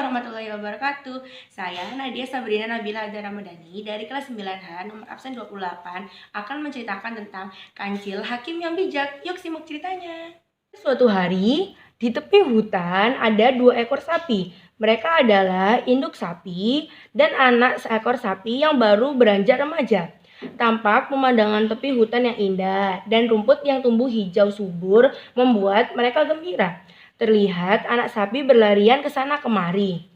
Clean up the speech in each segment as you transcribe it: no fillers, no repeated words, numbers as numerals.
warahmatullahi wabarakatuh. Saya Nadia Sabrina Nabila Adha Ramadhani dari kelas 9H nomor absen 28 akan menceritakan tentang kancil hakim yang bijak. Yuk simak ceritanya. Suatu hari di tepi hutan ada 2 ekor sapi. Mereka adalah induk sapi dan anak seekor sapi yang baru beranjak remaja. Tampak pemandangan tepi hutan yang indah dan rumput yang tumbuh hijau subur membuat mereka gembira. Terlihat anak sapi berlarian ke sana kemari.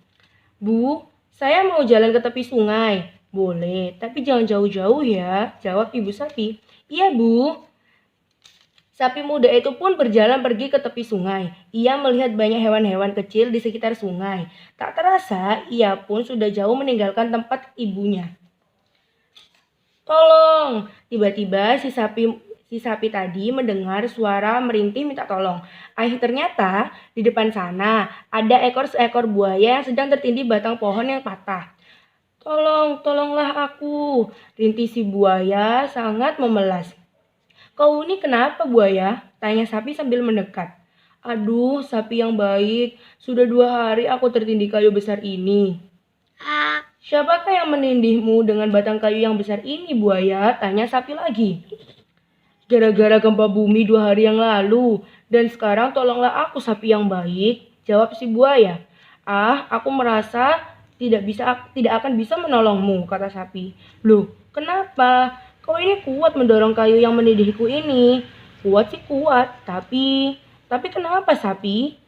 Bu, saya mau jalan ke tepi sungai. Boleh, tapi jangan jauh-jauh ya, jawab ibu sapi. Iya, Bu. Sapi muda itu pun berjalan pergi ke tepi sungai. Ia melihat banyak hewan-hewan kecil di sekitar sungai. Tak terasa, ia pun sudah jauh meninggalkan tempat ibunya. Tolong! Tiba-tiba si sapi tadi mendengar suara merintih minta tolong. Ternyata di depan sana ada seekor buaya yang sedang tertindih batang pohon yang patah. Tolonglah aku, rintih si buaya sangat memelas. Kau ini kenapa buaya? Tanya sapi sambil mendekat. Aduh, sapi yang baik, sudah 2 hari aku tertindih kayu besar ini. Siapakah yang menindihmu dengan batang kayu yang besar ini, buaya? Tanya sapi lagi. Gara-gara gempa bumi 2 hari yang lalu, dan sekarang tolonglah aku, sapi yang baik, jawab si buaya. Aku merasa tidak akan bisa menolongmu, kata sapi. Loh, kenapa? Kau ini kuat mendorong kayu yang menindihku ini. Kuat sih kuat, tapi kenapa, sapi?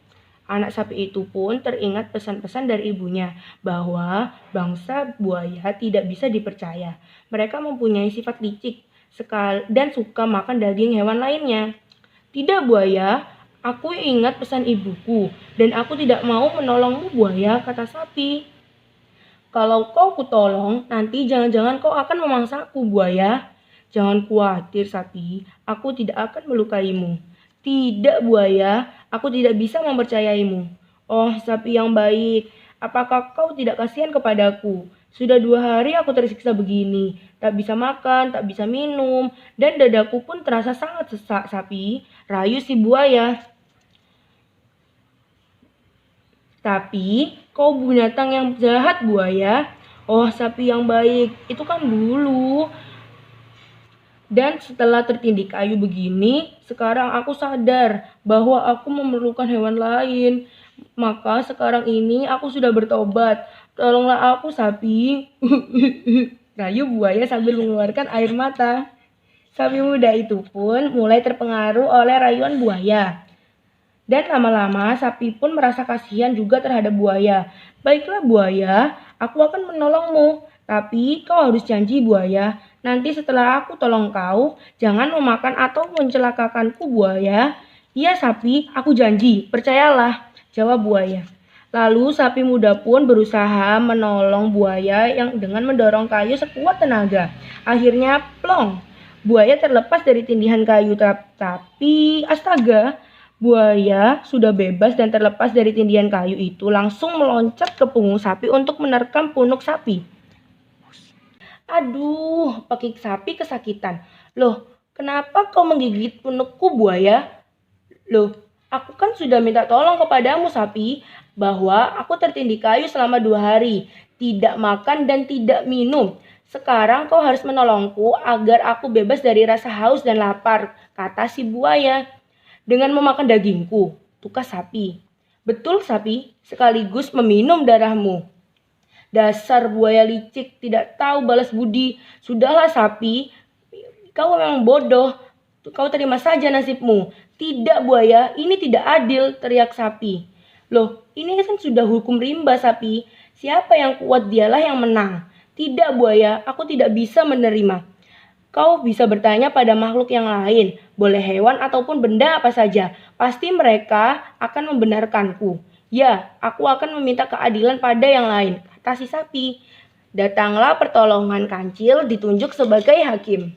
Anak sapi itu pun teringat pesan-pesan dari ibunya bahwa bangsa buaya tidak bisa dipercaya. Mereka mempunyai sifat licik dan suka makan daging hewan lainnya. Tidak, buaya, aku ingat pesan ibuku dan aku tidak mau menolongmu, buaya, kata sapi. Kalau kau kutolong, nanti jangan-jangan kau akan memangsaku, buaya. Jangan khawatir, sapi, aku tidak akan melukaimu. Tidak, buaya, aku tidak bisa mempercayaimu. Oh, sapi yang baik, apakah kau tidak kasihan kepadaku? Sudah 2 hari aku tersiksa begini, tak bisa makan, tak bisa minum, dan dadaku pun terasa sangat sesak, sapi, rayu si buaya. Tapi, kau binatang yang jahat, buaya. Oh, sapi yang baik, itu kan dulu. Dan setelah tertindih kayu begini, sekarang aku sadar bahwa aku memerlukan hewan lain. Maka sekarang ini aku sudah bertobat. Tolonglah aku, sapi. Rayu buaya sambil mengeluarkan air mata. Sapi muda itu pun mulai terpengaruh oleh rayuan buaya. Dan lama-lama sapi pun merasa kasihan juga terhadap buaya. Baiklah buaya, aku akan menolongmu. Tapi kau harus janji, buaya. Nanti setelah aku tolong kau, jangan memakan atau mencelakakanku, buaya. Iya sapi, aku janji, percayalah, jawab buaya. Lalu sapi muda pun berusaha menolong buaya yang dengan mendorong kayu sekuat tenaga. Akhirnya plong, buaya terlepas dari tindihan kayu, tapi astaga, buaya sudah bebas dan terlepas dari tindihan kayu itu langsung meloncat ke punggung sapi untuk menerkam punuk sapi. Aduh, pakik sapi kesakitan. Loh, kenapa kau menggigit punukku, buaya? Loh, aku kan sudah minta tolong kepadamu, sapi, bahwa aku tertindih kayu selama 2 hari, tidak makan dan tidak minum. Sekarang kau harus menolongku agar aku bebas dari rasa haus dan lapar, kata si buaya. Dengan memakan dagingku, tukas sapi. Betul, sapi, sekaligus meminum darahmu. Dasar buaya licik, tidak tahu balas budi. Sudahlah sapi, kau memang bodoh. Kau terima saja nasibmu. Tidak buaya, ini tidak adil, teriak sapi. Loh, ini kan sudah hukum rimba, sapi. Siapa yang kuat dialah yang menang. Tidak buaya, aku tidak bisa menerima. Kau bisa bertanya pada makhluk yang lain, boleh hewan ataupun benda apa saja. Pasti mereka akan membenarkanku. Ya, aku akan meminta keadilan pada yang lain, kata si sapi. Datanglah pertolongan kancil ditunjuk sebagai hakim.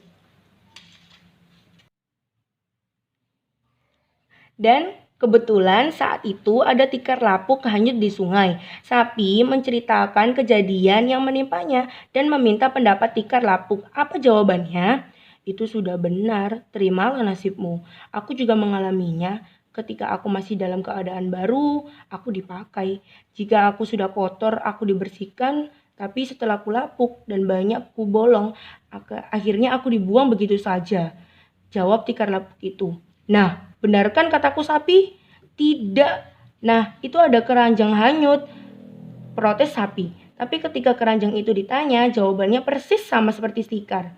Dan kebetulan saat itu ada tikar lapuk hanyut di sungai. Sapi menceritakan kejadian yang menimpanya dan meminta pendapat tikar lapuk. Apa jawabannya? Itu sudah benar, terimalah nasibmu. Aku juga mengalaminya. Ketika aku masih dalam keadaan baru, aku dipakai. Jika aku sudah kotor, aku dibersihkan. Tapi setelah aku lapuk dan banyak aku bolong, akhirnya aku dibuang begitu saja. Jawab tikar lapuk itu. Nah, benarkan kataku sapi? Tidak. Nah, itu ada keranjang hanyut. Protes sapi. Tapi ketika keranjang itu ditanya, jawabannya persis sama seperti tikar.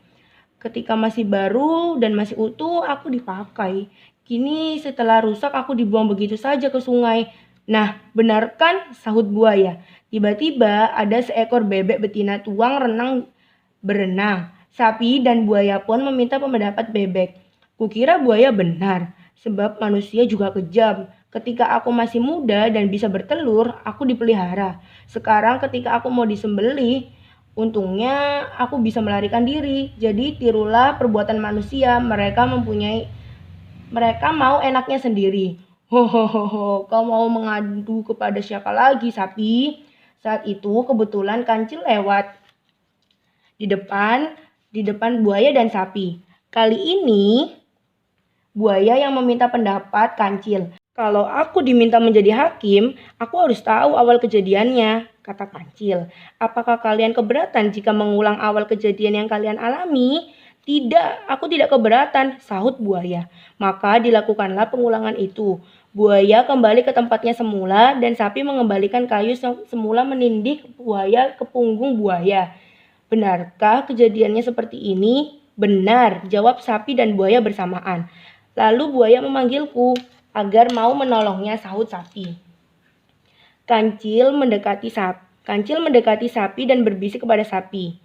Ketika masih baru dan masih utuh, aku dipakai. Kini setelah rusak, aku dibuang begitu saja ke sungai. Nah, benarkan? Sahut buaya. Tiba-tiba ada seekor bebek betina tuang berenang. Sapi dan buaya pun meminta pendapat bebek. Kukira buaya benar, sebab manusia juga kejam. Ketika aku masih muda dan bisa bertelur, aku dipelihara. Sekarang ketika aku mau disembelih, untungnya aku bisa melarikan diri. Jadi tirulah perbuatan manusia. Mereka mau enaknya sendiri. Hohoho, kau mau mengadu kepada siapa lagi, sapi? Saat itu kebetulan kancil lewat di depan buaya dan sapi. Kali ini buaya yang meminta pendapat kancil. Kalau aku diminta menjadi hakim, aku harus tahu awal kejadiannya, kata kancil. Apakah kalian keberatan jika mengulang awal kejadian yang kalian alami? Tidak, aku tidak keberatan, sahut buaya. Maka dilakukanlah pengulangan itu. Buaya kembali ke tempatnya semula dan sapi mengembalikan kayu semula menindih buaya ke punggung buaya. Benarkah kejadiannya seperti ini? Benar, jawab sapi dan buaya bersamaan. Lalu buaya memanggilku agar mau menolongnya, sahut sapi. Kancil mendekati sapi dan berbisik kepada sapi.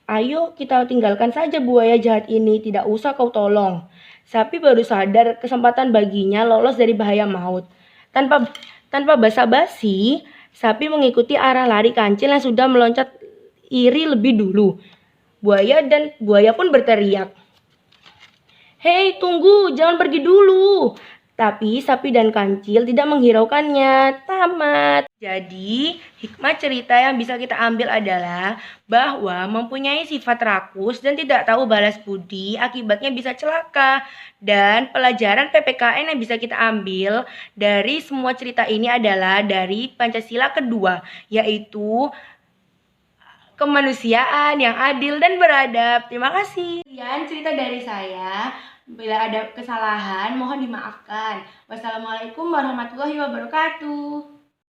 Ayo kita tinggalkan saja buaya jahat ini, tidak usah kau tolong. Sapi baru sadar kesempatan baginya lolos dari bahaya maut. Tanpa basa-basi, sapi mengikuti arah lari kancil yang sudah meloncat iri lebih dulu. Buaya pun berteriak, "Hei, tunggu, jangan pergi dulu." Tapi sapi dan kancil tidak menghiraukannya. Tamat. Jadi, hikmah cerita yang bisa kita ambil adalah bahwa mempunyai sifat rakus dan tidak tahu balas budi akibatnya bisa celaka. Dan pelajaran PPKN yang bisa kita ambil dari semua cerita ini adalah dari Pancasila kedua, yaitu kemanusiaan yang adil dan beradab. Terima kasih. Sekian cerita dari saya. Bila ada kesalahan, mohon dimaafkan. Wassalamualaikum warahmatullahi wabarakatuh.